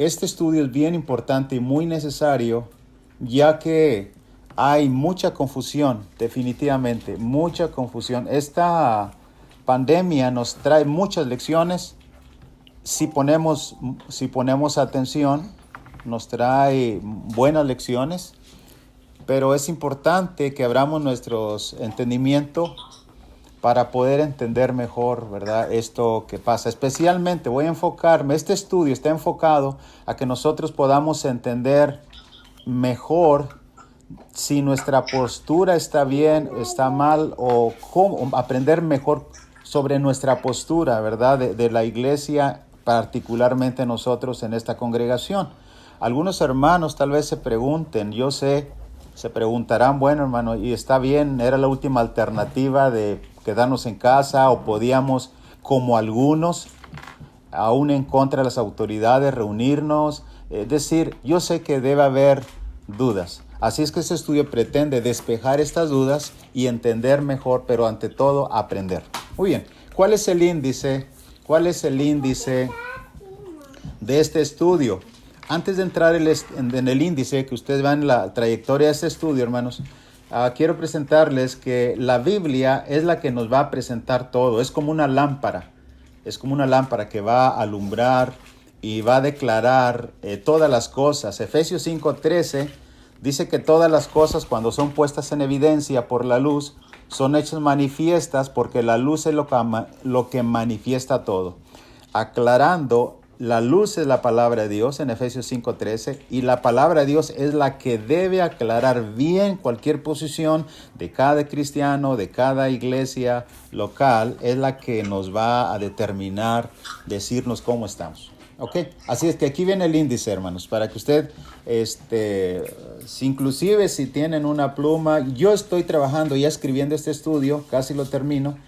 este estudio es bien importante y muy necesario, ya que hay mucha confusión, definitivamente, mucha confusión. Esta pandemia nos trae muchas lecciones. Si ponemos atención, nos trae buenas lecciones, pero es importante que abramos nuestros entendimientos para poder entender mejor, ¿verdad? Esto que pasa. Especialmente voy a enfocarme, este estudio está enfocado a que nosotros podamos entender mejor si nuestra postura está bien, está mal, o cómo aprender mejor sobre nuestra postura, ¿verdad? De la iglesia, particularmente nosotros en esta congregación. Algunos hermanos tal vez se pregunten, yo sé, se preguntarán, bueno hermano, y está bien, era la última alternativa de quedarnos en casa, o podíamos, como algunos, aún en contra de las autoridades, reunirnos. Es decir, yo sé que debe haber dudas. Así es que este estudio pretende despejar estas dudas y entender mejor, pero ante todo aprender. Muy bien, ¿cuál es el índice? ¿Cuál es el índice de este estudio? Antes de entrar en el índice, que ustedes vean la trayectoria de este estudio, hermanos, quiero presentarles que la Biblia es la que nos va a presentar todo. Es como una lámpara. Es como una lámpara que va a alumbrar y va a declarar todas las cosas. Efesios 5:13 dice que todas las cosas, cuando son puestas en evidencia por la luz, son hechas manifiestas, porque la luz es lo que manifiesta todo. Aclarando, la luz es la palabra de Dios en Efesios 5:13, y la palabra de Dios es la que debe aclarar bien cualquier posición de cada cristiano, de cada iglesia local. Es la que nos va a determinar, decirnos cómo estamos. ¿Ok? Así es que aquí viene el índice, hermanos, para que usted, inclusive si tienen una pluma, yo estoy trabajando ya escribiendo este estudio, casi lo termino,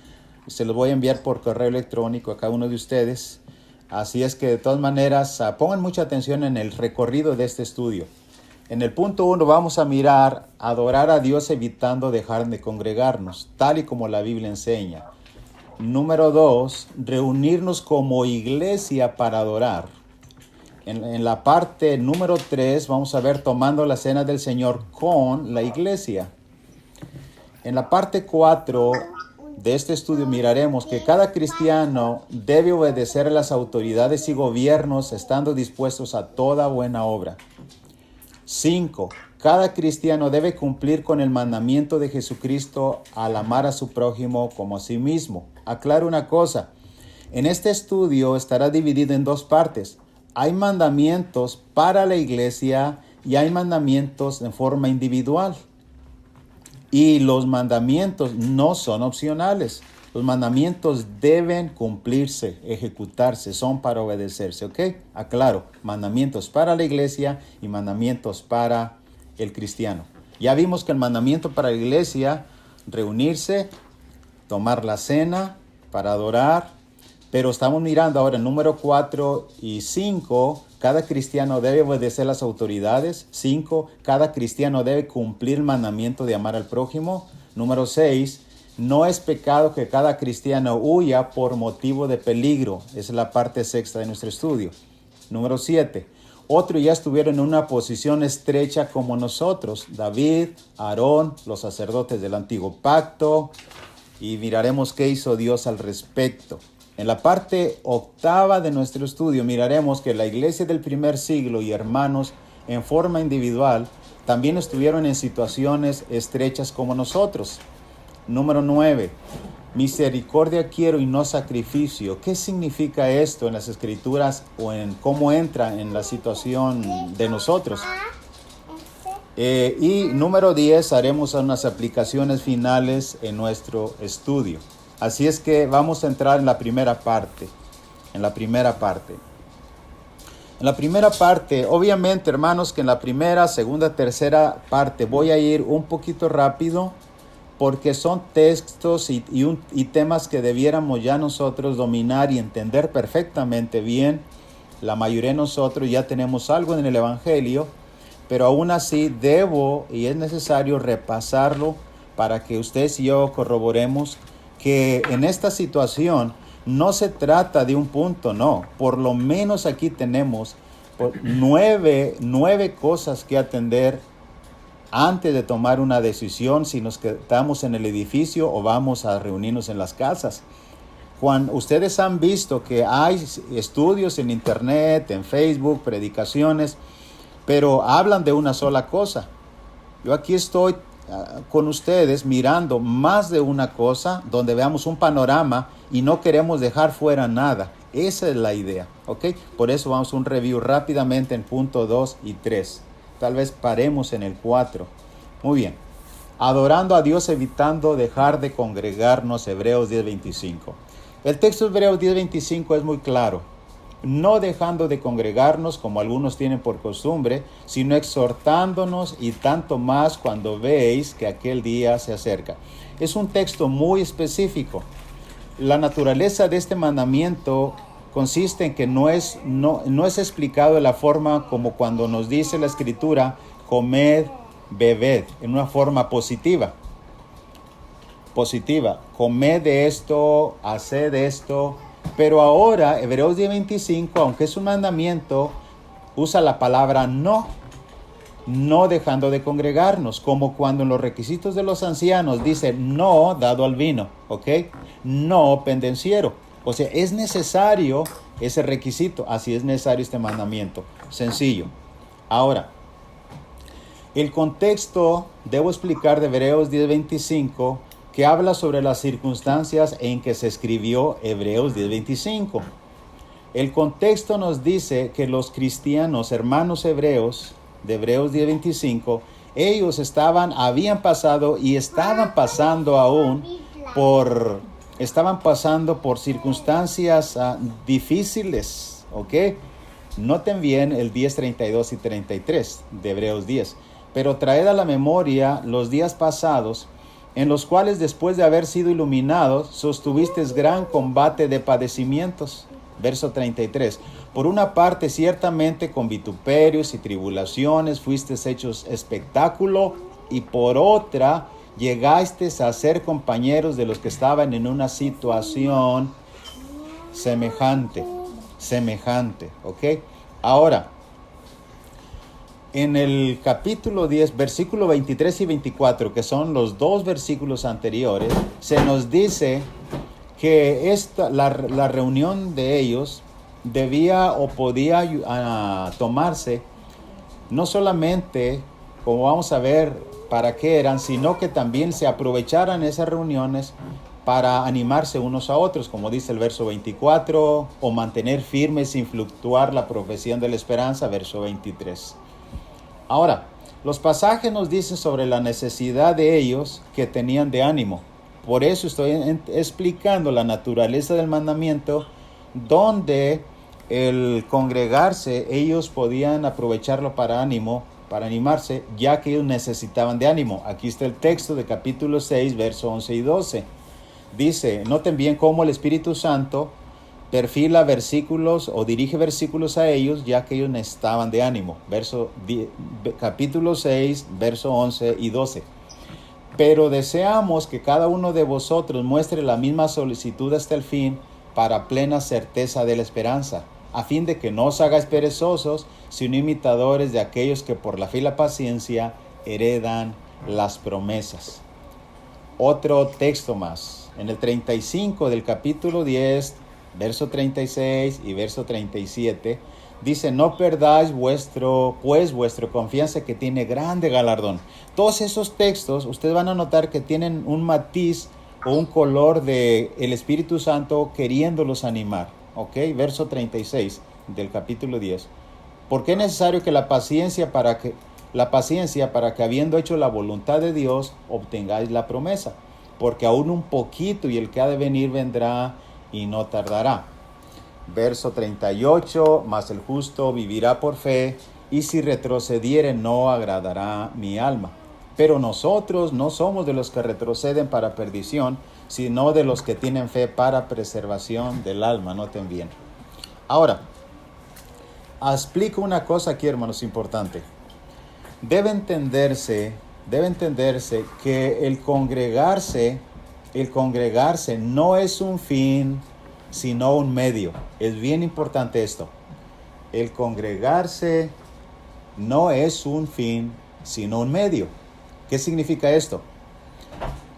se lo voy a enviar por correo electrónico a cada uno de ustedes. Así es que de todas maneras pongan mucha atención en el recorrido de este estudio. En el punto 1 vamos a mirar adorar a Dios evitando dejar de congregarnos, tal y como la Biblia enseña. Número 2, reunirnos como iglesia para adorar. En la parte número 3 vamos a ver tomando la cena del Señor con la iglesia. En la parte 4 de este estudio miraremos que cada cristiano debe obedecer a las autoridades y gobiernos, estando dispuestos a toda buena obra. 5. Cada cristiano debe cumplir con el mandamiento de Jesucristo al amar a su prójimo como a sí mismo. Aclaro una cosa, en este estudio estará dividido en dos partes. Hay mandamientos para la iglesia y hay mandamientos en forma individual. Y los mandamientos no son opcionales. Los mandamientos deben cumplirse, ejecutarse, son para obedecerse, ¿ok? Aclaro, mandamientos para la iglesia y mandamientos para el cristiano. Ya vimos que el mandamiento para la iglesia, reunirse, tomar la cena para adorar, pero estamos mirando ahora el número 4 y 5. Cada cristiano debe obedecer las autoridades. 5. Cada cristiano debe cumplir el mandamiento de amar al prójimo. Número 6. No es pecado que cada cristiano huya por motivo de peligro. Esa es la parte sexta de nuestro estudio. Número 7. Otros ya estuvieron en una posición estrecha como nosotros. David, Aarón, los sacerdotes del antiguo pacto. Y miraremos qué hizo Dios al respecto. En la parte octava de nuestro estudio miraremos que la iglesia del primer siglo y hermanos en forma individual también estuvieron en situaciones estrechas como nosotros. Número 9. Misericordia quiero y no sacrificio. ¿Qué significa esto en las escrituras o en cómo entra en la situación de nosotros? Y número 10, haremos unas aplicaciones finales en nuestro estudio. Así es que vamos a entrar en la primera parte. En la primera parte, obviamente, hermanos, que en la primera, segunda, tercera parte voy a ir un poquito rápido, porque son textos y temas que debiéramos ya nosotros dominar y entender perfectamente bien. La mayoría de nosotros ya tenemos algo en el Evangelio, pero aún así debo y es necesario repasarlo para que ustedes y yo corroboremos que en esta situación no se trata de un punto, no. Por lo menos aquí tenemos nueve cosas que atender antes de tomar una decisión si nos quedamos en el edificio o vamos a reunirnos en las casas. Ustedes han visto que hay estudios en internet, en Facebook, predicaciones, pero hablan de una sola cosa. Yo aquí estoy con ustedes mirando más de una cosa donde veamos un panorama y no queremos dejar fuera nada. Esa es la idea, ¿ok? Por eso vamos a un review rápidamente en punto 2 y 3. Tal vez paremos en el 4. Muy bien. Adorando a Dios, evitando dejar de congregarnos, Hebreos 10:25. El texto de Hebreos 10:25 es muy claro. No dejando de congregarnos como algunos tienen por costumbre, sino exhortándonos, y tanto más cuando veis que aquel día se acerca. Es un texto muy específico. La naturaleza de este mandamiento consiste en que no es explicado de la forma como cuando nos dice la Escritura, comed, bebed, en una forma positiva. Comed de esto, haced esto. Pero ahora, Hebreos 10:25, aunque es un mandamiento, usa la palabra no dejando de congregarnos, como cuando en los requisitos de los ancianos dice no dado al vino, ¿ok? No pendenciero. O sea, es necesario ese requisito, así es necesario este mandamiento. Sencillo. Ahora, el contexto, debo explicar de Hebreos 10:25, que habla sobre las circunstancias en que se escribió Hebreos 10:25. El contexto nos dice que los cristianos, hermanos hebreos, de Hebreos 10:25, ellos habían pasado y estaban pasando aún por circunstancias difíciles, ¿ok? Noten bien el 10, 32 y 33 de Hebreos 10. Pero traed a la memoria los días pasados, en los cuales después de haber sido iluminados, sostuvisteis gran combate de padecimientos. Verso 33. Por una parte, ciertamente con vituperios y tribulaciones fuisteis hechos espectáculo, y por otra, llegasteis a ser compañeros de los que estaban en una situación semejante, ¿ok? Ahora, en el capítulo 10, versículo 23 y 24, que son los dos versículos anteriores, se nos dice que la reunión de ellos debía o podía tomarse no solamente, como vamos a ver, para qué eran, sino que también se aprovecharan esas reuniones para animarse unos a otros, como dice el verso 24, o mantener firme sin fluctuar la profesión de la esperanza, verso 23. Ahora, los pasajes nos dicen sobre la necesidad de ellos que tenían de ánimo. Por eso estoy explicando la naturaleza del mandamiento, donde el congregarse, ellos podían aprovecharlo para animarse, ya que ellos necesitaban de ánimo. Aquí está el texto de capítulo 6, versos 11 y 12. Dice, noten bien cómo el Espíritu Santo perfila versículos o dirige versículos a ellos, ya que ellos necesitaban de ánimo. Capítulo 6, versos 11 y 12. Pero deseamos que cada uno de vosotros muestre la misma solicitud hasta el fin, para plena certeza de la esperanza, a fin de que no os hagáis perezosos, sino imitadores de aquellos que por la fe y la paciencia heredan las promesas. Otro texto más, en el 35 del capítulo 10, verso 36 y verso 37, dice, no perdáis vuestra confianza, que tiene grande galardón. Todos esos textos, ustedes van a notar que tienen un matiz o un color de el Espíritu Santo queriéndolos animar. ¿Ok? Verso 36 del capítulo 10. Porque es necesario que la paciencia para que habiendo hecho la voluntad de Dios, obtengáis la promesa. Porque aún un poquito, y el que ha de venir vendrá y no tardará. Verso 38, mas el justo vivirá por fe, y si retrocediere no agradará mi alma. Pero nosotros no somos de los que retroceden para perdición, sino de los que tienen fe para preservación del alma. Noten bien. Ahora, explico una cosa aquí, hermanos, importante. Debe entenderse que el congregarse no es un fin, sino un medio. Es bien importante esto. el congregarse no es un fin, sino un medio. ¿Qué significa esto?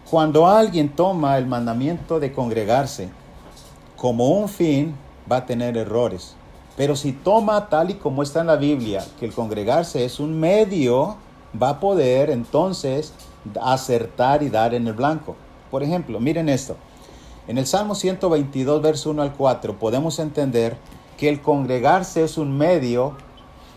Cuando alguien toma el mandamiento de congregarse como un fin, va a tener errores. Pero si toma tal y como está en la Biblia, que el congregarse es un medio, va a poder entonces acertar y dar en el blanco. Por ejemplo, miren esto. En el Salmo 122, verso 1 al 4, podemos entender que el congregarse es un medio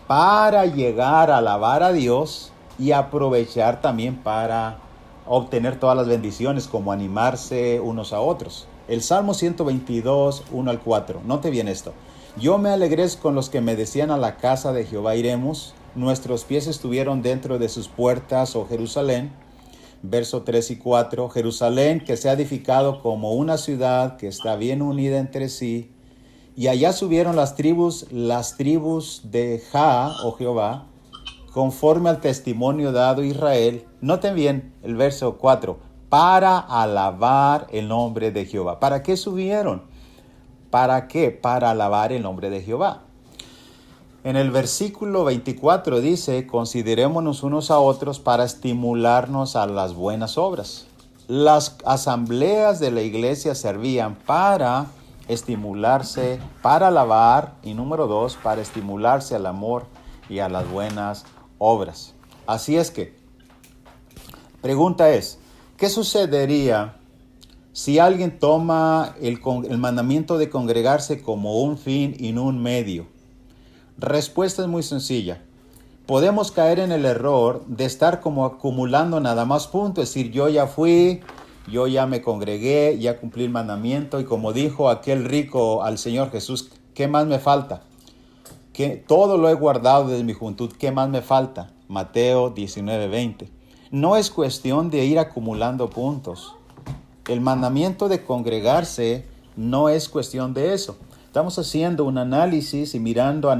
para llegar a alabar a Dios y aprovechar también para obtener todas las bendiciones, como animarse unos a otros. El Salmo 122, 1 al 4. Note bien esto. Yo me alegré con los que me decían: a la casa de Jehová iremos. Nuestros pies estuvieron dentro de sus puertas, oh Jerusalén. Verso 3 y 4. Jerusalén, que se ha edificado como una ciudad que está bien unida entre sí. Y allá subieron las tribus de Jah, oh Jehová, conforme al testimonio dado a Israel. Noten bien el verso 4. Para alabar el nombre de Jehová. ¿Para qué subieron? ¿Para qué? Para alabar el nombre de Jehová. En el versículo 24 dice: considerémonos unos a otros para estimularnos a las buenas obras. Las asambleas de la iglesia servían para estimularse, para alabar, y número 2, para estimularse al amor y a las buenas obras. Así es que, pregunta es, ¿qué sucedería si alguien toma el mandamiento de congregarse como un fin y no un medio? Respuesta es muy sencilla. Podemos caer en el error de estar como acumulando nada más puntos, es decir, yo ya fui, yo ya me congregué, ya cumplí el mandamiento, y como dijo aquel rico al Señor Jesús, ¿qué más me falta? Que todo lo he guardado desde mi juventud, ¿qué más me falta? Mateo 19:20. No es cuestión de ir acumulando puntos. El mandamiento de congregarse no es cuestión de eso. Estamos haciendo un análisis y mirando,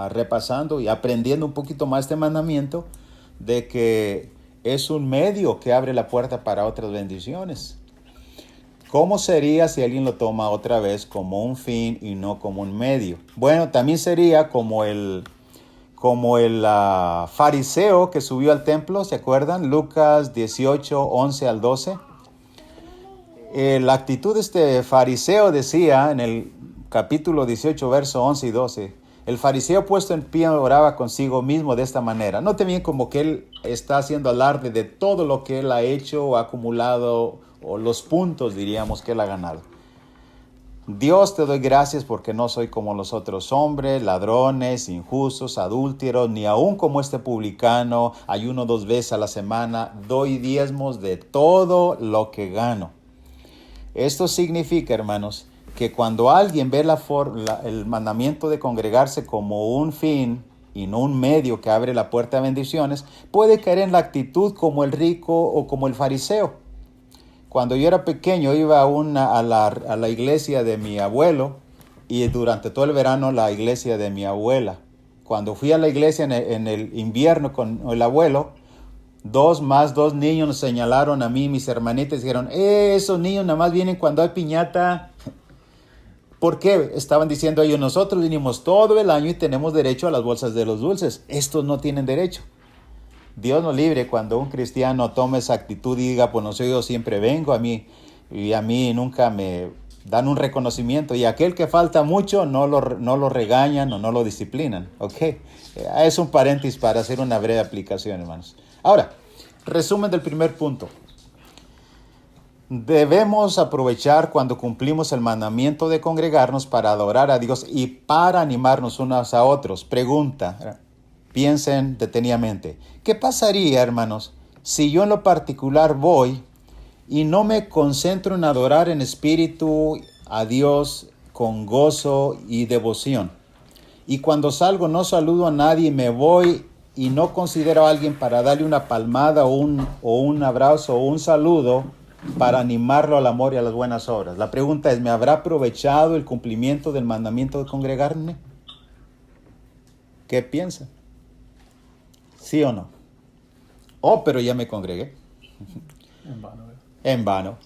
repasando y aprendiendo un poquito más este mandamiento, de que es un medio que abre la puerta para otras bendiciones. ¿Cómo sería si alguien lo toma otra vez como un fin y no como un medio? Bueno, también sería como el fariseo que subió al templo, ¿se acuerdan? Lucas 18, 11 al 12. La actitud de este fariseo decía en el capítulo 18, verso 11 y 12. El fariseo puesto en pie oraba consigo mismo de esta manera. Note bien como que él está haciendo alarde de todo lo que él ha hecho o ha acumulado, o los puntos, diríamos, que él ha ganado. Dios, te doy gracias porque no soy como los otros hombres, ladrones, injustos, adúlteros, ni aun como este publicano. Ayuno 2 veces a la semana, doy diezmos de todo lo que gano. Esto significa, hermanos, que cuando alguien ve el mandamiento de congregarse como un fin y no un medio que abre la puerta a bendiciones, puede caer en la actitud como el rico o como el fariseo. Cuando yo era pequeño iba a la iglesia de mi abuelo, y durante todo el verano la iglesia de mi abuela. Cuando fui a la iglesia en el invierno con el abuelo, dos niños nos señalaron a mí y mis hermanitas y dijeron: esos niños nada más vienen cuando hay piñata. ¿Por qué? Estaban diciendo ellos: nosotros vinimos todo el año y tenemos derecho a las bolsas de los dulces. Estos no tienen derecho. Dios nos libre cuando un cristiano tome esa actitud y diga: pues no sé, yo siempre vengo a mí nunca me dan un reconocimiento, y aquel que falta mucho no lo regañan o no lo disciplinan. ¿Ok? Es un paréntesis para hacer una breve aplicación, hermanos. Ahora, resumen del primer punto. Debemos aprovechar cuando cumplimos el mandamiento de congregarnos para adorar a Dios y para animarnos unos a otros. Pregunta, piensen detenidamente. ¿Qué pasaría, hermanos, si yo en lo particular voy y no me concentro en adorar en espíritu a Dios con gozo y devoción? Y cuando salgo no saludo a nadie y me voy y no considero a alguien para darle una palmada o un abrazo o un saludo para animarlo al amor y a las buenas obras. La pregunta es: ¿me habrá aprovechado el cumplimiento del mandamiento de congregarme? ¿Qué piensa? ¿Sí o no? Oh, pero ya me congregué. En vano. En vano.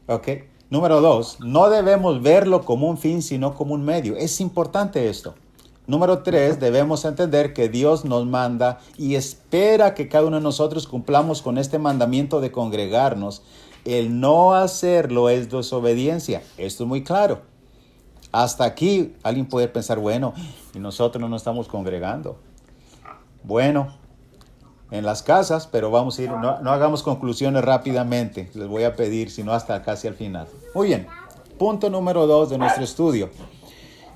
Ok. Número 2, no debemos verlo como un fin, sino como un medio. Es importante esto. Número 3, debemos entender que Dios nos manda y espera que cada uno de nosotros cumplamos con este mandamiento de congregarnos. El no hacerlo es desobediencia. Esto es muy claro. Hasta aquí alguien puede pensar, bueno, y nosotros no nos estamos congregando. Bueno, en las casas, pero vamos a ir, no hagamos conclusiones rápidamente. Les voy a pedir, sino hasta casi al final. Muy bien, punto número 2 de nuestro estudio.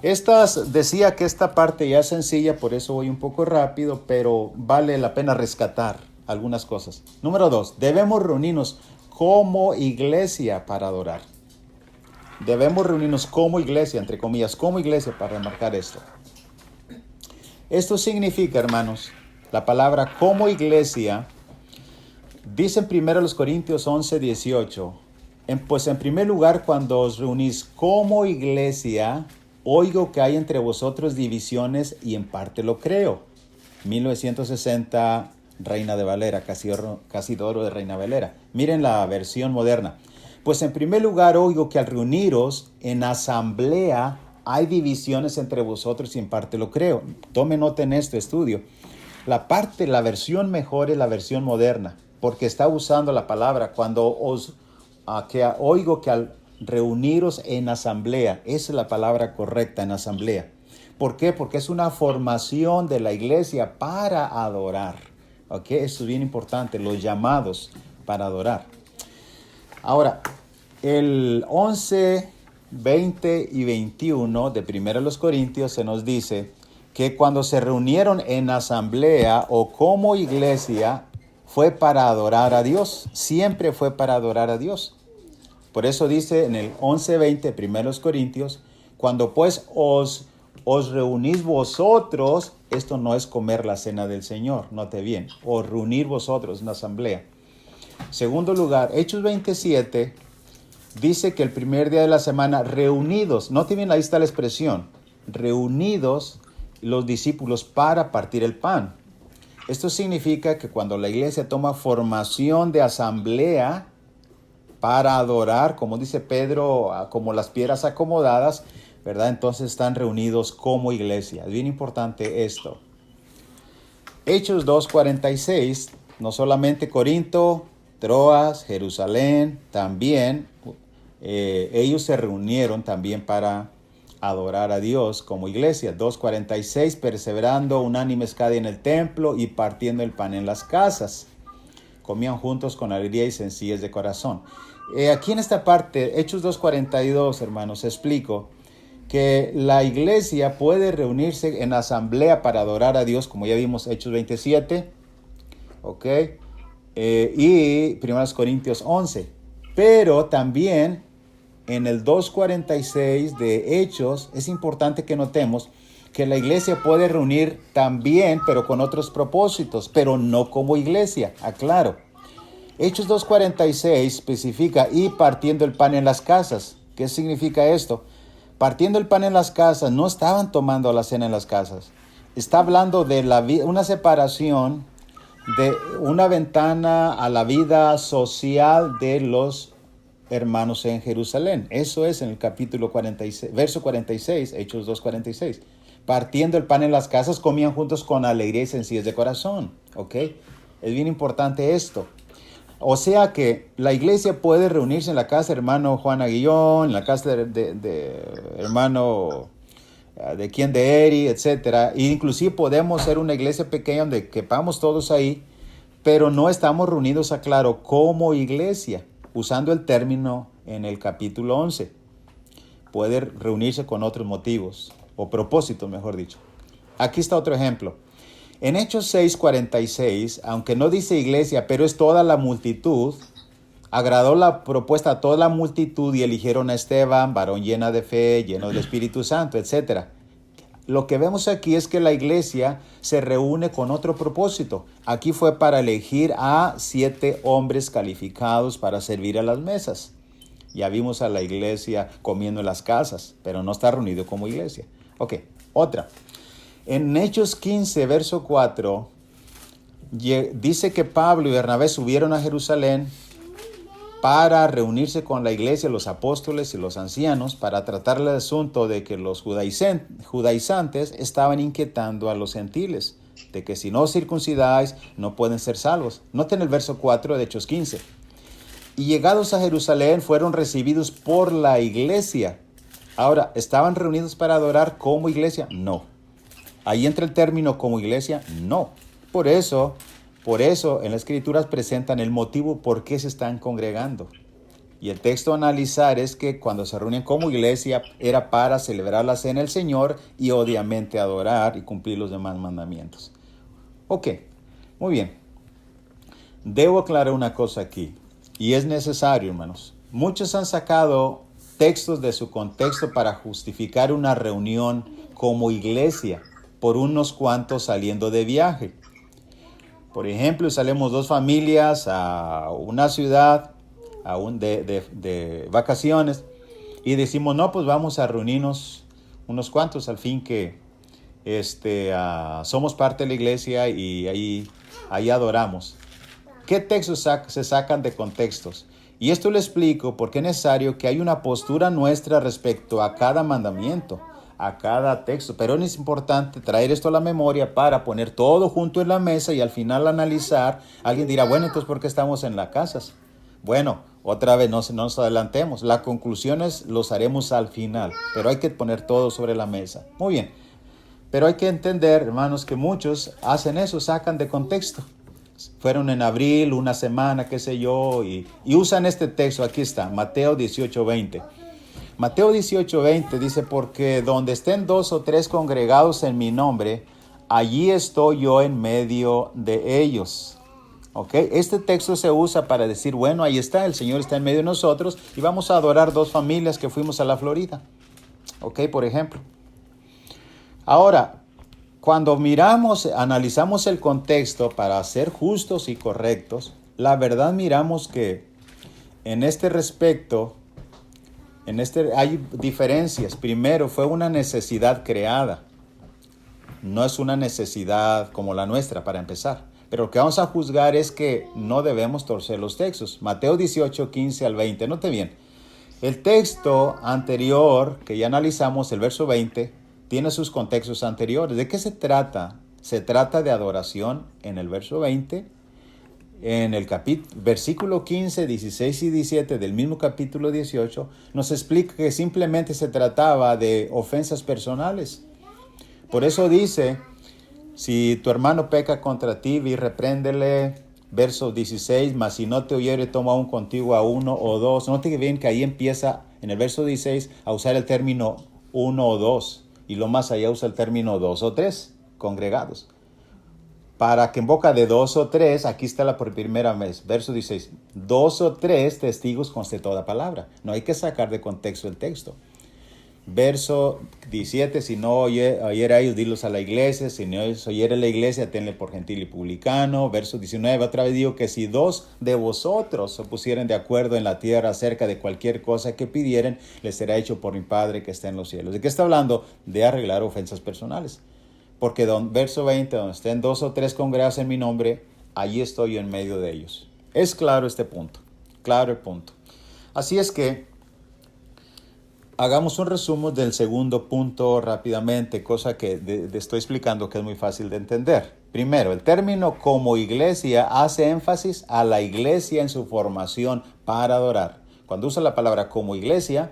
Decía que esta parte ya es sencilla, por eso voy un poco rápido, pero vale la pena rescatar algunas cosas. Número 2, debemos reunirnos como iglesia para adorar. Debemos reunirnos como iglesia, entre comillas, como iglesia para remarcar esto. Esto significa, hermanos, la palabra como iglesia, dice en 1 Corintios 11:18, pues en primer lugar, cuando os reunís como iglesia, oigo que hay entre vosotros divisiones y en parte lo creo. 1960, Reina de Valera, Casidoro de Reina Valera. Miren la versión moderna. Pues en primer lugar oigo que al reuniros en asamblea hay divisiones entre vosotros y en parte lo creo. Tome nota en este estudio. La versión mejor es la versión moderna, porque está usando la palabra cuando oigo que al reuniros en asamblea. Esa es la palabra correcta, en asamblea. ¿Por qué? Porque es una formación de la iglesia para adorar. ¿Ok? Esto es bien importante, los llamados para adorar. Ahora, el 11, 20 y 21 de 1 Corintios se nos dice que cuando se reunieron en asamblea o como iglesia fue para adorar a Dios. Siempre fue para adorar a Dios. Por eso dice en el 11:20, 1 Corintios, cuando pues os reunís vosotros, esto no es comer la cena del Señor, note bien, os reunir vosotros en asamblea. Segundo lugar, Hechos 27 dice que el primer día de la semana, reunidos, note bien, ahí está la expresión, reunidos los discípulos para partir el pan. Esto significa que cuando la iglesia toma formación de asamblea, para adorar, como dice Pedro, como las piedras acomodadas, ¿verdad? Entonces están reunidos como iglesia. Es bien importante esto. Hechos 2:46, no solamente Corinto, Troas, Jerusalén, también ellos se reunieron también para adorar a Dios como iglesia. 2:46, perseverando unánimes cada día en el templo y partiendo el pan en las casas. Comían juntos con alegría y sencillez de corazón. Aquí en esta parte, Hechos 2:42, hermanos, explico que la iglesia puede reunirse en asamblea para adorar a Dios, como ya vimos Hechos 27, ¿ok? Y 1 Corintios 11. Pero también en el 2:46 de Hechos es importante que notemos que la iglesia puede reunir también, pero con otros propósitos, pero no como iglesia, aclaro. Hechos 2:46 especifica y partiendo el pan en las casas. ¿Qué significa esto? Partiendo el pan en las casas, no estaban tomando la cena en las casas. Está hablando de una separación, de una ventana a la vida social de los hermanos en Jerusalén. Eso es en el capítulo 46, verso 46, Hechos 2:46. Partiendo el pan en las casas, comían juntos con alegría y sencillez de corazón. ¿Ok? Es bien importante esto. O sea que la iglesia puede reunirse en la casa de hermano Juan Aguillón, en la casa de hermano de Eri, etc. E inclusive podemos ser una iglesia pequeña donde quepamos todos ahí, pero no estamos reunidos, aclaro, como iglesia, usando el término en el capítulo 11. Puede reunirse con otros motivos, o propósitos, mejor dicho. Aquí está otro ejemplo. En Hechos 6:46, aunque no dice iglesia, pero es toda la multitud, agradó la propuesta a toda la multitud y eligieron a Esteban, varón llena de fe, lleno del Espíritu Santo, etc. Lo que vemos aquí es que la iglesia se reúne con otro propósito. Aquí fue para elegir a 7 hombres calificados para servir a las mesas. Ya vimos a la iglesia comiendo en las casas, pero no está reunido como iglesia. Ok, otra. En Hechos 15, verso 4, dice que Pablo y Bernabé subieron a Jerusalén para reunirse con la iglesia, los apóstoles y los ancianos, para tratar el asunto de que los judaizantes estaban inquietando a los gentiles, de que si no circuncidáis no pueden ser salvos. Noten el verso 4 de Hechos 15. Y llegados a Jerusalén fueron recibidos por la iglesia. Ahora, ¿estaban reunidos para adorar como iglesia? No. Ahí entra el término como iglesia, no. Por eso en las escrituras presentan el motivo por qué se están congregando. Y el texto a analizar es que cuando se reúnen como iglesia era para celebrar la cena del Señor y obviamente adorar y cumplir los demás mandamientos. Ok, muy bien. Debo aclarar una cosa aquí, y es necesario, hermanos. Muchos han sacado textos de su contexto para justificar una reunión como iglesia por unos cuantos saliendo de viaje. Por ejemplo, salimos dos familias a una ciudad de vacaciones y decimos, no, pues vamos a reunirnos unos cuantos al fin que somos parte de la iglesia y ahí adoramos. ¿Qué textos se sacan de contextos? Y esto lo explico porque es necesario que hay una postura nuestra respecto a cada mandamiento, a cada texto. Pero es importante traer esto a la memoria para poner todo junto en la mesa y al final analizar. Alguien dirá, bueno, entonces ¿por qué estamos en las casas? Bueno, otra vez no nos adelantemos. Las conclusiones los haremos al final, pero hay que poner todo sobre la mesa. Muy bien, pero hay que entender, hermanos, que muchos hacen eso, sacan de contexto. Fueron en abril, una semana, qué sé yo, y usan este texto. Aquí está, Mateo 18:20. Mateo 18:20 dice, porque donde estén 2 o 3 congregados en mi nombre, allí estoy yo en medio de ellos. ¿Ok? Este texto se usa para decir, bueno, ahí está, el Señor está en medio de nosotros y vamos a adorar 2 familias que fuimos a la Florida. ¿Ok? Por ejemplo. Ahora, cuando analizamos el contexto para ser justos y correctos, la verdad miramos que en este respecto, hay diferencias. Primero, fue una necesidad creada. No es una necesidad como la nuestra, para empezar. Pero lo que vamos a juzgar es que no debemos torcer los textos. Mateo 18, 15 al 20. Note bien. El texto anterior que ya analizamos, el verso 20, tiene sus contextos anteriores. ¿De qué se trata? Se trata de adoración en el verso 20. En el versículo 15, 16 y 17 del mismo capítulo 18, nos explica que simplemente se trataba de ofensas personales. Por eso dice, si tu hermano peca contra ti, ve y repréndele. Verso 16, mas si no te oyere, toma aún contigo a 1 o 2. Note bien que ahí empieza, en el verso 16, a usar el término 1 o 2. Y lo más allá usa el término 2 o 3, congregados. Para que en boca de 2 o 3, aquí está la por primera vez, verso 16, 2 o 3 testigos conste toda palabra. No hay que sacar de contexto el texto. Verso 17, si no oyera a ellos, dilos a la iglesia. Si no oyera a la iglesia, tenle por gentil y publicano. Verso 19, otra vez digo que si 2 de vosotros se pusieren de acuerdo en la tierra acerca de cualquier cosa que pidieren, les será hecho por mi Padre que está en los cielos. ¿De qué está hablando? De arreglar ofensas personales. Porque verso 20, donde estén 2 o 3 congregados en mi nombre, allí estoy yo en medio de ellos. Es claro este punto, claro el punto. Así es que hagamos un resumen del segundo punto rápidamente, cosa que estoy explicando que es muy fácil de entender. Primero, el término como iglesia hace énfasis a la iglesia en su formación para adorar. Cuando usa la palabra como iglesia,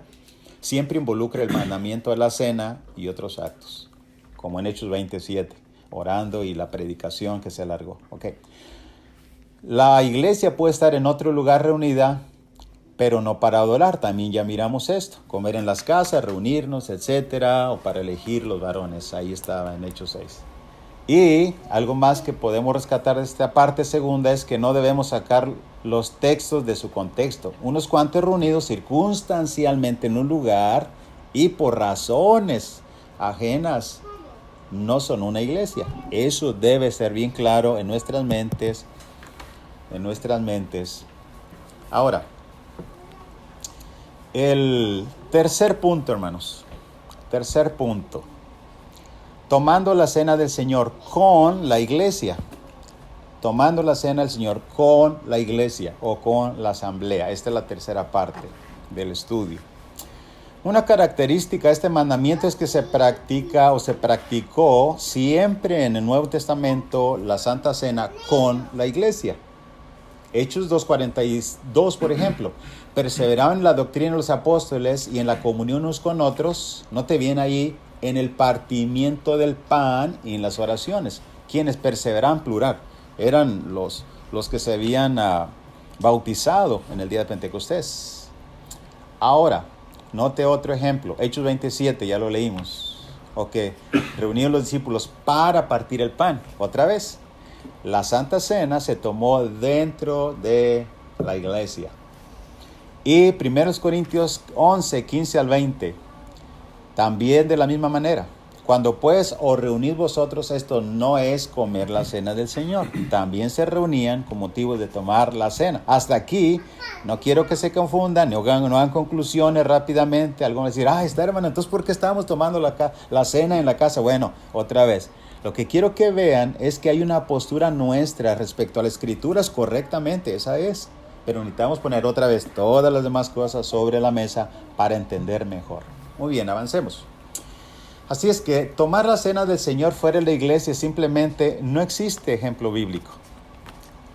siempre involucra el mandamiento de la cena y otros actos, como en Hechos 27, orando y la predicación que se alargó. Okay. La iglesia puede estar en otro lugar reunida, pero no para adorar. También ya miramos esto, comer en las casas, reunirnos, etcétera, o para elegir los varones. Ahí estaba en Hechos 6. Y algo más que podemos rescatar de esta parte segunda es que no debemos sacar los textos de su contexto. Unos cuantos reunidos circunstancialmente en un lugar y por razones ajenas no son una iglesia. Eso debe ser bien claro en nuestras mentes. Ahora, el tercer punto, hermanos. Tercer punto. Tomando la cena del Señor con la iglesia. tomando la cena del Señor con la iglesia o con la asamblea. Esta es la tercera parte del estudio. Una característica de este mandamiento es que se practica o se practicó siempre en el Nuevo Testamento la Santa Cena con la iglesia. Hechos 2:42, por ejemplo, perseveraban en la doctrina de los apóstoles y en la comunión unos con otros. Note bien ahí, en el partimiento del pan y en las oraciones. Quienes perseveraban, plural, eran los que se habían bautizado en el día de Pentecostés. Ahora, note otro ejemplo, Hechos 27, ya lo leímos. Reunieron los discípulos para partir el pan. Otra vez, la Santa Cena se tomó dentro de la iglesia. Y 1 Corintios 11, 15 al 20, también de la misma manera. Cuando pues os reunís vosotros, esto no es comer la cena del Señor. También se reunían con motivo de tomar la cena. Hasta aquí, no quiero que se confundan, no hagan conclusiones rápidamente. Algunos decir, está hermano, entonces ¿por qué estábamos tomando la cena en la casa? Bueno, otra vez. Lo que quiero que vean es que hay una postura nuestra respecto a las escrituras correctamente, esa es. Pero necesitamos poner otra vez todas las demás cosas sobre la mesa para entender mejor. Muy bien, avancemos. Así es que tomar la cena del Señor fuera de la iglesia simplemente no existe ejemplo bíblico.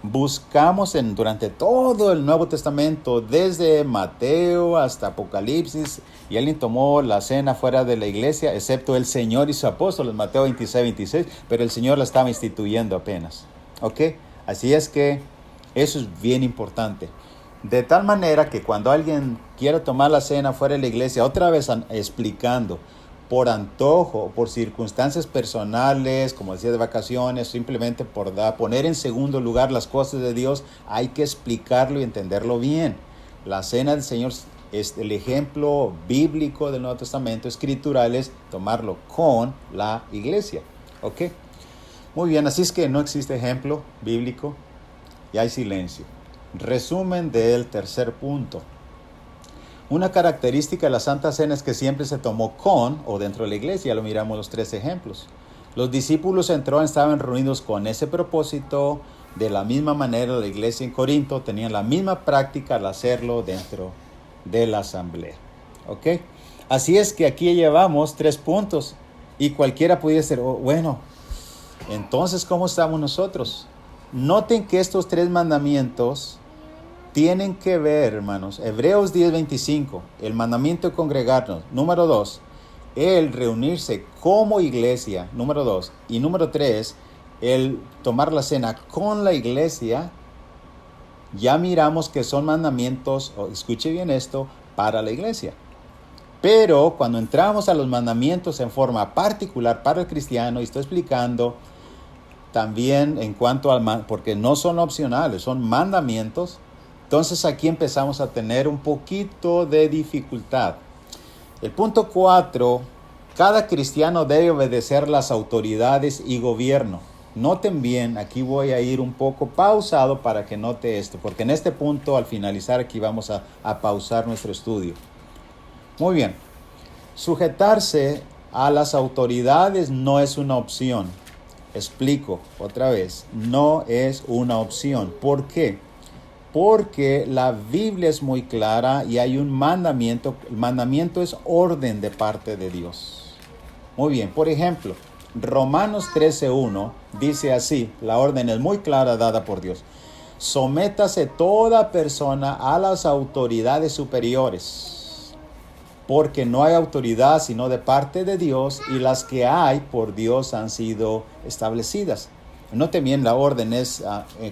Buscamos durante todo el Nuevo Testamento, desde Mateo hasta Apocalipsis, y alguien tomó la cena fuera de la iglesia, excepto el Señor y sus apóstoles, Mateo 26, 26, pero el Señor la estaba instituyendo apenas. Así es que eso es bien importante. De tal manera que cuando alguien quiere tomar la cena fuera de la iglesia, otra vez explicando, por antojo, por circunstancias personales, como decía, de vacaciones, simplemente por poner en segundo lugar las cosas de Dios, hay que explicarlo y entenderlo bien. La cena del Señor es el ejemplo bíblico del Nuevo Testamento, escritural, es tomarlo con la iglesia. Muy bien, así es que no existe ejemplo bíblico y hay silencio. Resumen del tercer punto. Una característica de la Santa Cena es que siempre se tomó con o dentro de la iglesia. Ya lo miramos los tres ejemplos. Los discípulos estaban reunidos con ese propósito. De la misma manera, la iglesia en Corinto tenían la misma práctica al hacerlo dentro de la asamblea. Así es que aquí llevamos 3 puntos. Y cualquiera pudiera decir, bueno, entonces, ¿cómo estamos nosotros? Noten que estos 3 mandamientos tienen que ver, hermanos. Hebreos 10:25, el mandamiento de congregarnos. Número 2, el reunirse como iglesia. Número 2. Y número 3, el tomar la cena con la iglesia. Ya miramos que son mandamientos, escuche bien esto, para la iglesia. Pero cuando entramos a los mandamientos en forma particular para el cristiano, y estoy explicando también en cuanto porque no son opcionales, son mandamientos. Entonces aquí empezamos a tener un poquito de dificultad. El punto 4, cada cristiano debe obedecer las autoridades y gobierno. Noten bien, aquí voy a ir un poco pausado para que note esto, porque en este punto, al finalizar aquí, vamos a pausar nuestro estudio. Muy bien, sujetarse a las autoridades no es una opción. Explico otra vez, no es una opción. ¿Por qué? Porque la Biblia es muy clara y hay un mandamiento. El mandamiento es orden de parte de Dios. Muy bien, por ejemplo, Romanos 13:1 dice así, la orden es muy clara dada por Dios. Sométase toda persona a las autoridades superiores, porque no hay autoridad sino de parte de Dios y las que hay por Dios han sido establecidas. Noten bien, la orden es,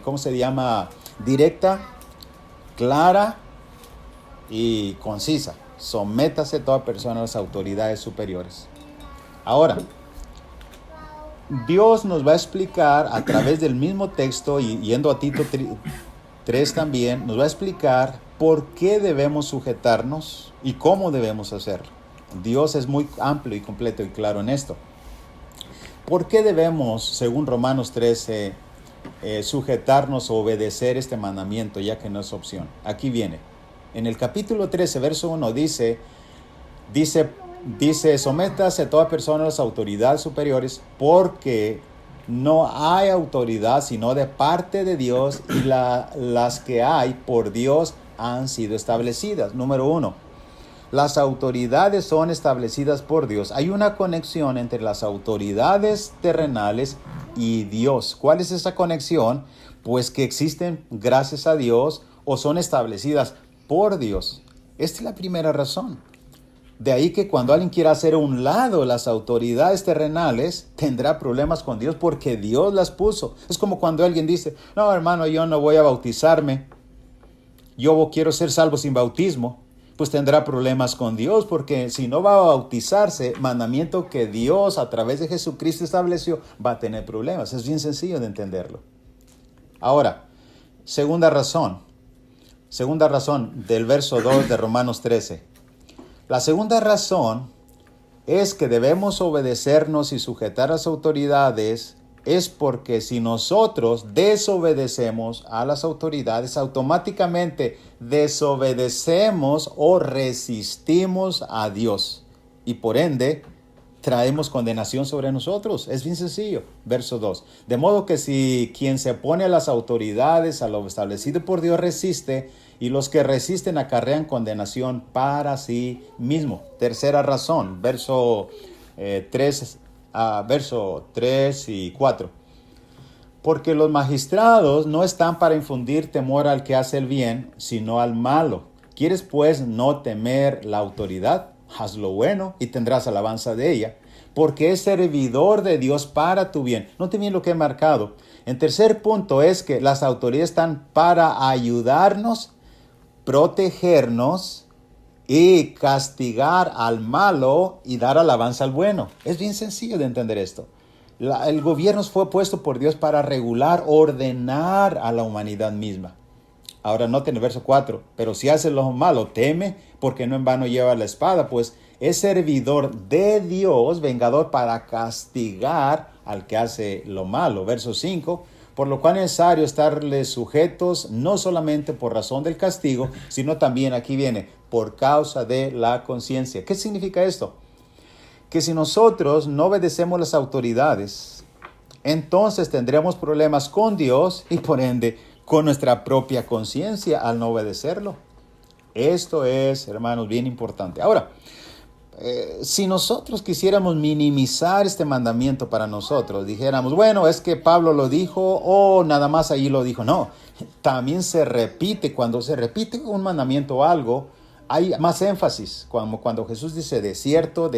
¿cómo se llama? Directa, clara y concisa. Sométase toda persona a las autoridades superiores. Ahora, Dios nos va a explicar a través del mismo texto y yendo a Tito 3 también, nos va a explicar por qué debemos sujetarnos y cómo debemos hacerlo. Dios es muy amplio y completo y claro en esto. ¿Por qué debemos, según Romanos 13, sujetarnos o obedecer este mandamiento, ya que no es opción? Aquí viene. En el capítulo 13, verso 1 dice, sométase toda persona a las autoridades superiores porque no hay autoridad sino de parte de Dios y las que hay por Dios han sido establecidas. Número 1. Las autoridades son establecidas por Dios. Hay una conexión entre las autoridades terrenales y Dios. ¿Cuál es esa conexión? Pues que existen gracias a Dios o son establecidas por Dios. Esta es la primera razón. De ahí que cuando alguien quiera hacer a un lado las autoridades terrenales, tendrá problemas con Dios porque Dios las puso. Es como cuando alguien dice, no hermano, yo no voy a bautizarme. Yo quiero ser salvo sin bautismo. Pues tendrá problemas con Dios porque si no va a bautizarse, mandamiento que Dios a través de Jesucristo estableció, va a tener problemas. Es bien sencillo de entenderlo. Ahora, segunda razón del verso 2 de Romanos 13. La segunda razón es que debemos obedecernos y sujetar a las autoridades es porque si nosotros desobedecemos a las autoridades, automáticamente desobedecemos o resistimos a Dios y por ende traemos condenación sobre nosotros. Es bien sencillo. Verso 2. De modo que si quien se opone a las autoridades, a lo establecido por Dios, resiste, y los que resisten acarrean condenación para sí mismo. Tercera razón, verso 3 y 4. Porque los magistrados no están para infundir temor al que hace el bien, sino al malo. ¿Quieres pues no temer la autoridad? Haz lo bueno y tendrás alabanza de ella, porque es servidor de Dios para tu bien. Note bien lo que he marcado. En tercer punto es que las autoridades están para ayudarnos, protegernos y castigar al malo y dar alabanza al bueno. Es bien sencillo de entender esto. El gobierno fue puesto por Dios para regular, ordenar a la humanidad misma. Ahora noten el verso 4. Pero si hace lo malo, teme, porque no en vano lleva la espada, pues es servidor de Dios, vengador para castigar al que hace lo malo. Verso 5. Por lo cual es necesario estarles sujetos, no solamente por razón del castigo, sino también, aquí viene, por causa de la conciencia. ¿Qué significa esto? Que si nosotros no obedecemos las autoridades, entonces tendremos problemas con Dios y por ende con nuestra propia conciencia al no obedecerlo. Esto es, hermanos, bien importante. Ahora, si nosotros quisiéramos minimizar este mandamiento para nosotros, dijéramos, bueno, es que Pablo lo dijo o nada más ahí lo dijo. No, también se repite. Cuando se repite un mandamiento o algo, hay más énfasis. Cuando Jesús dice, de cierto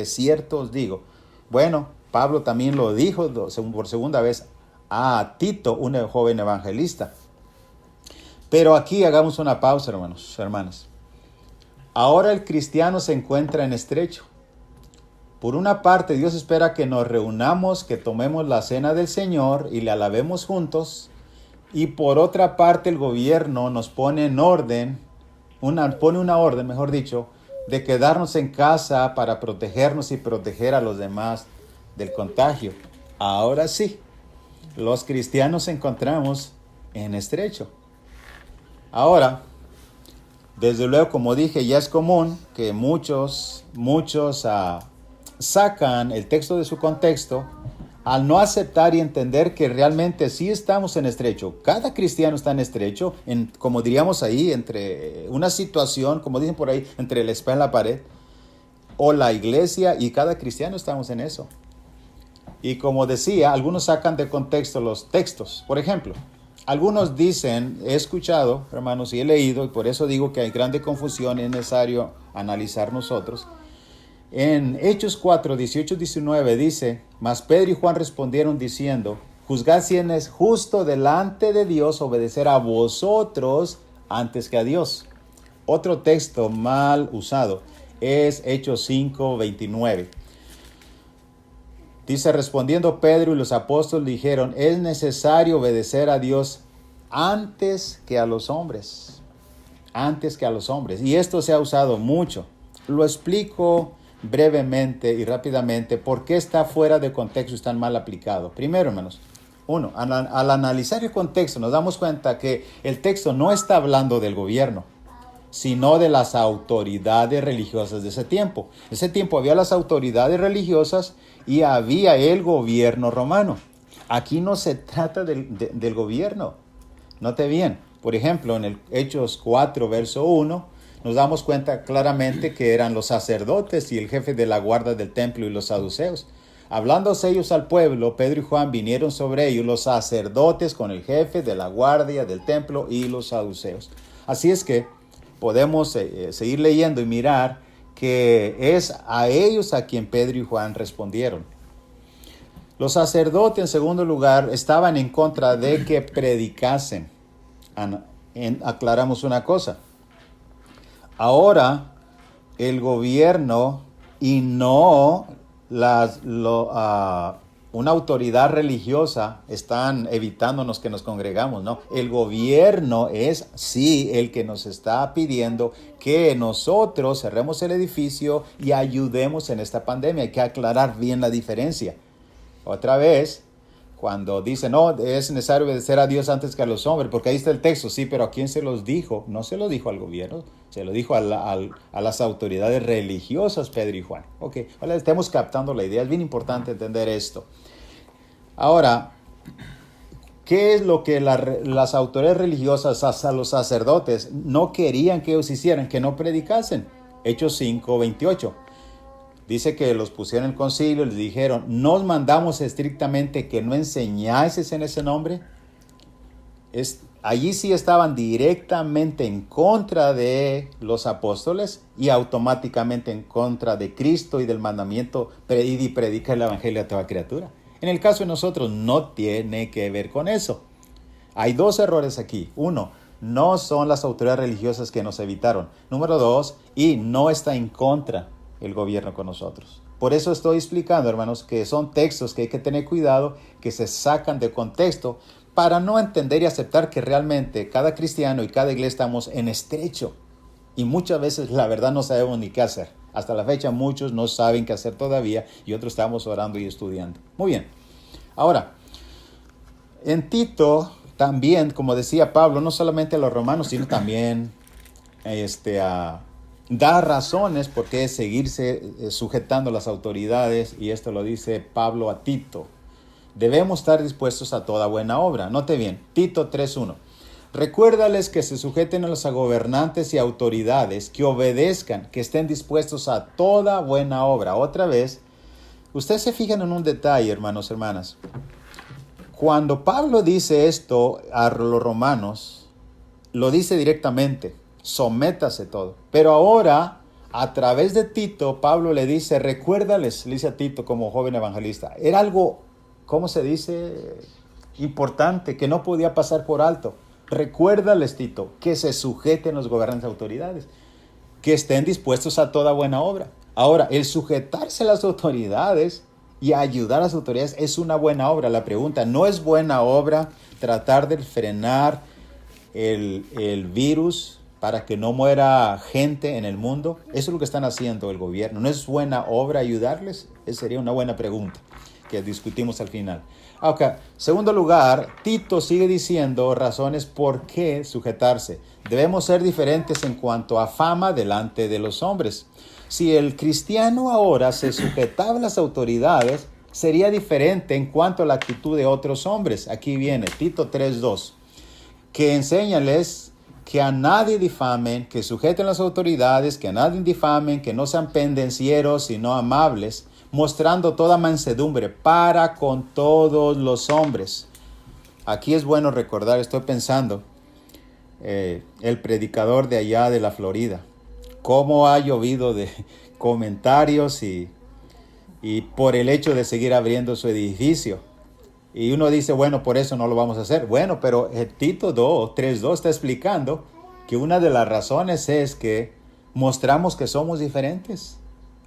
os digo. Bueno, Pablo también lo dijo por segunda vez a Tito, un joven evangelista. Pero aquí hagamos una pausa, hermanos, hermanas. Ahora el cristiano se encuentra en estrecho. Por una parte, Dios espera que nos reunamos, que tomemos la cena del Señor y le alabemos juntos. Y por otra parte, el gobierno nos pone en orden, pone una orden, mejor dicho, de quedarnos en casa para protegernos y proteger a los demás del contagio. Ahora sí, los cristianos nos encontramos en estrecho. Ahora, desde luego, como dije, ya es común que muchos sacan el texto de su contexto al no aceptar y entender que realmente sí estamos en estrecho. Cada cristiano está en estrecho, como diríamos ahí, entre una situación, como dicen por ahí, entre la espada y la pared, o la iglesia, y cada cristiano estamos en eso. Y como decía, algunos sacan de contexto los textos. Por ejemplo, algunos dicen, he escuchado, hermanos, y he leído, y por eso digo que hay grande confusión y es necesario analizar nosotros. En Hechos 4, 18, 19 dice, mas Pedro y Juan respondieron diciendo, juzgad si es justo delante de Dios obedecer a vosotros antes que a Dios. Otro texto mal usado es Hechos 5, 29. Dice, respondiendo Pedro y los apóstoles dijeron, es necesario obedecer a Dios antes que a los hombres. Antes que a los hombres. Y esto se ha usado mucho. Lo explico brevemente y rápidamente por qué está fuera de contexto y está mal aplicado. Primero, hermanos, al analizar el contexto nos damos cuenta que el texto no está hablando del gobierno, sino de las autoridades religiosas de ese tiempo. En ese tiempo había las autoridades religiosas y había el gobierno romano. Aquí no se trata del gobierno. Note bien, por ejemplo, en el Hechos 4, verso 1, nos damos cuenta claramente que eran los sacerdotes y el jefe de la guardia del templo y los saduceos. Hablándose ellos al pueblo, Pedro y Juan vinieron sobre ellos, los sacerdotes con el jefe de la guardia del templo y los saduceos. Así es que podemos seguir leyendo y mirar que es a ellos a quien Pedro y Juan respondieron. Los sacerdotes, en segundo lugar, estaban en contra de que predicasen. Aclaramos una cosa. Ahora, el gobierno y no una autoridad religiosa están evitándonos que nos congregamos, ¿no? El gobierno es, sí, el que nos está pidiendo que nosotros cerremos el edificio y ayudemos en esta pandemia. Hay que aclarar bien la diferencia. Otra vez, cuando dicen, no, es necesario obedecer a Dios antes que a los hombres, porque ahí está el texto, sí, pero ¿a quién se los dijo? No se lo dijo al gobierno, se lo dijo a las autoridades religiosas, Pedro y Juan. Ok, ahora estamos captando la idea, es bien importante entender esto. Ahora, ¿qué es lo que las autoridades religiosas, hasta los sacerdotes, no querían que ellos hicieran? Que no predicasen. Hechos 5, 28. Dice que los pusieron en el concilio y les dijeron, ¿nos mandamos estrictamente que no enseñases en ese nombre? Allí sí estaban directamente en contra de los apóstoles y automáticamente en contra de Cristo y del mandamiento, y predica el evangelio a toda criatura. En el caso de nosotros no tiene que ver con eso. Hay dos errores aquí. Uno, no son las autoridades religiosas que nos evitaron. Número dos, y no está en contra el gobierno con nosotros. Por eso estoy explicando, hermanos, que son textos que hay que tener cuidado, que se sacan de contexto para no entender y aceptar que realmente cada cristiano y cada iglesia estamos en estrecho. Y muchas veces la verdad no sabemos ni qué hacer. Hasta la fecha muchos no saben qué hacer todavía y otros estamos orando y estudiando. Muy bien. Ahora, en Tito también, como decía Pablo, no solamente a los romanos, sino también da razones por qué seguirse sujetando a las autoridades, y esto lo dice Pablo a Tito. Debemos estar dispuestos a toda buena obra. Note bien, Tito 3:1. Recuérdales que se sujeten a los gobernantes y autoridades, que obedezcan, que estén dispuestos a toda buena obra. Otra vez, ustedes se fijan en un detalle, hermanos, hermanas. Cuando Pablo dice esto a los romanos, lo dice directamente. Sométase todo. Pero ahora, a través de Tito, Pablo le dice, recuérdales, le dice a Tito como joven evangelista. Era algo, ¿cómo se dice? Importante, que no podía pasar por alto. Recuérdales, Tito, que se sujeten los gobernantes y autoridades, que estén dispuestos a toda buena obra. Ahora, el sujetarse a las autoridades y ayudar a las autoridades es una buena obra. La pregunta, ¿no es buena obra tratar de frenar el virus para que no muera gente en el mundo? Eso es lo que están haciendo el gobierno. ¿No es buena obra ayudarles? Esa sería una buena pregunta que discutimos al final. Okay. Segundo lugar, Tito sigue diciendo razones por qué sujetarse. Debemos ser diferentes en cuanto a fama delante de los hombres. Si el cristiano ahora se sujetaba a las autoridades, sería diferente en cuanto a la actitud de otros hombres. Aquí viene Tito 3:2, que enséñales que a nadie difamen, que sujeten las autoridades, que a nadie difamen, que no sean pendencieros, sino amables, mostrando toda mansedumbre para con todos los hombres. Aquí es bueno recordar, estoy pensando, el predicador de allá de la Florida, cómo ha llovido de comentarios y por el hecho de seguir abriendo su edificio. Y uno dice, bueno, por eso no lo vamos a hacer. Bueno, pero Tito 3:2 está explicando que una de las razones es que mostramos que somos diferentes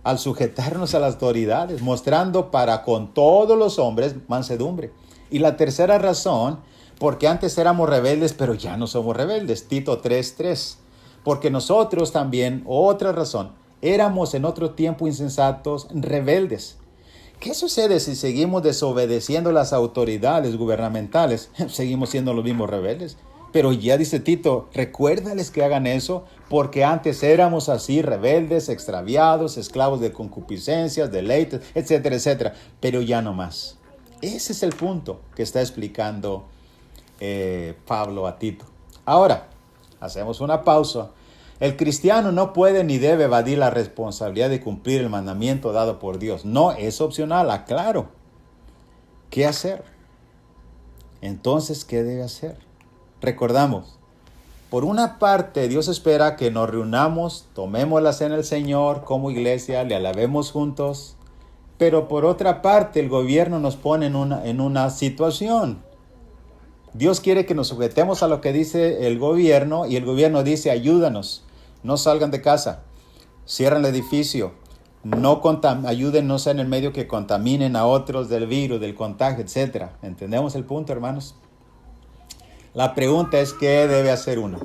al sujetarnos a las autoridades, mostrando para con todos los hombres mansedumbre. Y la tercera razón, porque antes éramos rebeldes, pero ya no somos rebeldes. Tito 3:3. Porque nosotros también, otra razón, éramos en otro tiempo insensatos, rebeldes. ¿Qué sucede si seguimos desobedeciendo las autoridades gubernamentales? Seguimos siendo los mismos rebeldes. Pero ya dice Tito, recuérdales que hagan eso, porque antes éramos así, rebeldes, extraviados, esclavos de concupiscencias, deleites, etcétera, etcétera. Pero ya no más. Ese es el punto que está explicando Pablo a Tito. Ahora, hacemos una pausa. El cristiano no puede ni debe evadir la responsabilidad de cumplir el mandamiento dado por Dios. No es opcional, aclaro. ¿Qué hacer? Entonces, ¿qué debe hacer? Recordamos, por una parte, Dios espera que nos reunamos, tomemos la cena del Señor como iglesia, le alabemos juntos. Pero por otra parte, el gobierno nos pone en una situación. Dios quiere que nos sujetemos a lo que dice el gobierno y el gobierno dice, ayúdanos, no salgan de casa, cierren el edificio, ayúdennos en el medio que contaminen a otros del virus, del contagio, etc. ¿Entendemos el punto, hermanos? La pregunta es, ¿qué debe hacer uno?